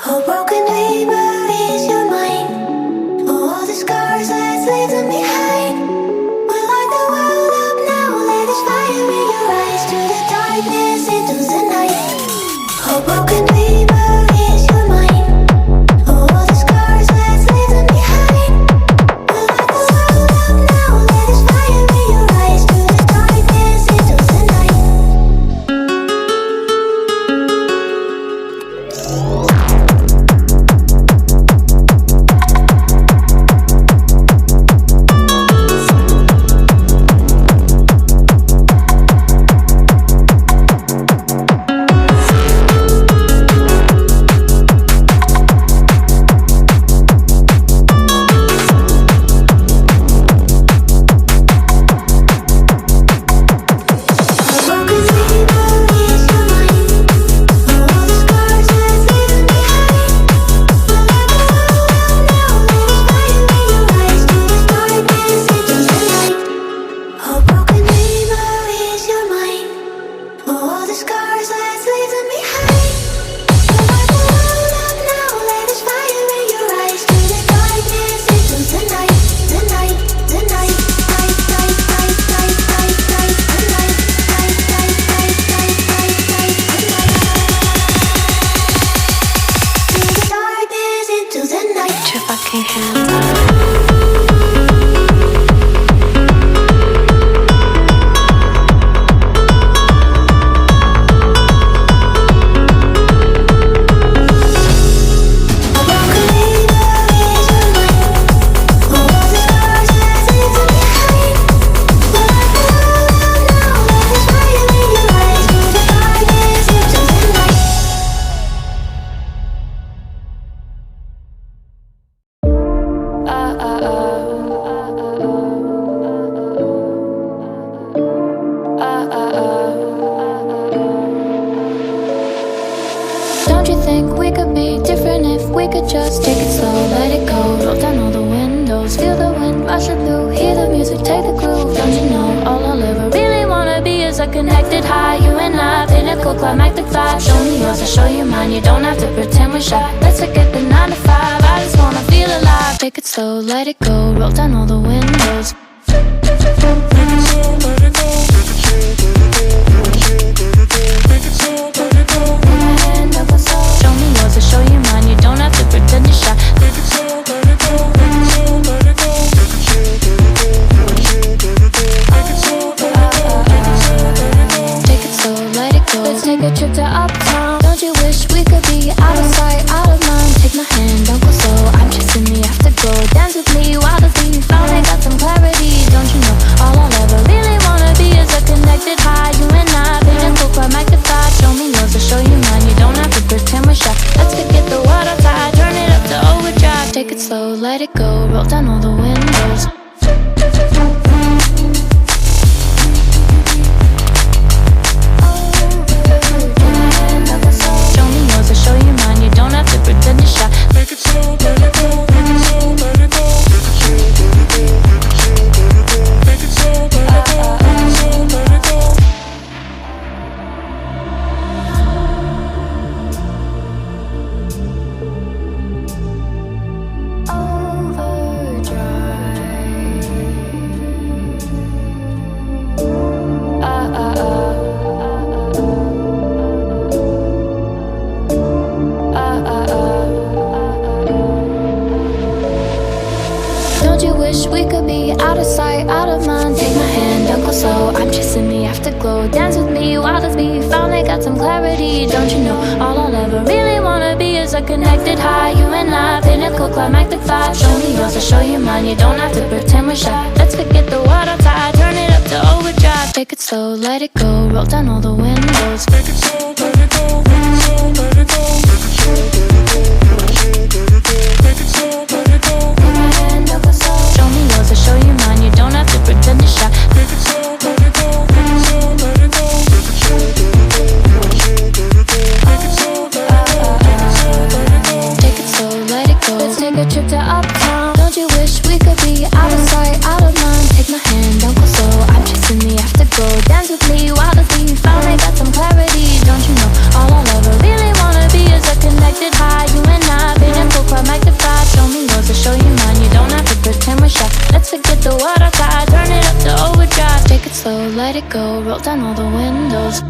Oh, broken dreamer, is your mind? Oh, all the scars, let's leave them behind. We light the world up now, let us fire in your eyes. To the darkness, into the night. Oh, broken dreamer, is your mind? Oh, all the scars, let's leave them behind. We light the world up now, let us fire in your eyes. To the darkness, into the night. Don't you think we could be different if we could just take it slow, let it go, roll down all the windows, feel the wind rushing through, hear the music, take the groove. Don't you know all I'll ever really wanna be is a connected high, you and I, pinnacle, climactic vibe. Show me yours, I'll show you mine, you don't have to pretend we're shy. Let's forget the 9 to 5, I just wanna feel alive. Take it slow, let it go, roll down all the windows. Show me yours, I'll show you mine, you don't have to pretend you're shy. Take it slow, let it go, take it slow, let it go, take it slow, let it go, take it slow, take it slow, let it go. Let's take a trip to uptown. Don't you wish we could be out of sight, out of mind? Take my hand, don't go slow, I'm chasing the afterglow. Dance with me while the beat finally got some clarity. Don't you know all I'll ever really wanna be is a connected high, you and I, pinnacle, climactic vibe. Show me yours, I'll show you mine, you don't have to pretend we're shy. Let's forget the world outside, turn it up to overdrive. Take it slow, let it go, roll down all the windows. Show me yours, I'll show you mine, you don't have to pretend you're shy. Take it slow, let it go, take it slow, let it go, take it slow, let it go, take it slow, let it go, take it slow, let it go, take it slow, let it go. Don't you wish we could be out of sight, out of mind? Take my hand, don't go slow, I'm chasing the afterglow. Dance with me while the beat finally got some clarity. Don't you know all I'll ever really wanna be is a connected high, you and I, pinnacle, climactic vibe. Show me yours, I'll show you mine, you don't have to pretend we're shy. Let's forget the world outside, turn it up to overdrive. Take it slow, let it go, roll down all the windows. Take it slow, let it go, take it slow, let it go, take it slow, let it go, take it slow, let it go. Take my hand, don't go slow. Show me yours, I'll show you mine, you don't have to pretend you're shy. Take it slow, let it go, take it slow, let it go, take it slow, let it go, take it slow, let it go, take it slow, let it go. Let's take a trip to uptown. Don't you wish we could be out of sight, out of mind? Take my hand, don't go slow, I'm chasing the afterglow. Dance with me while the beat finally got some clarity. Don't you know slow, let it go, roll down all the windows.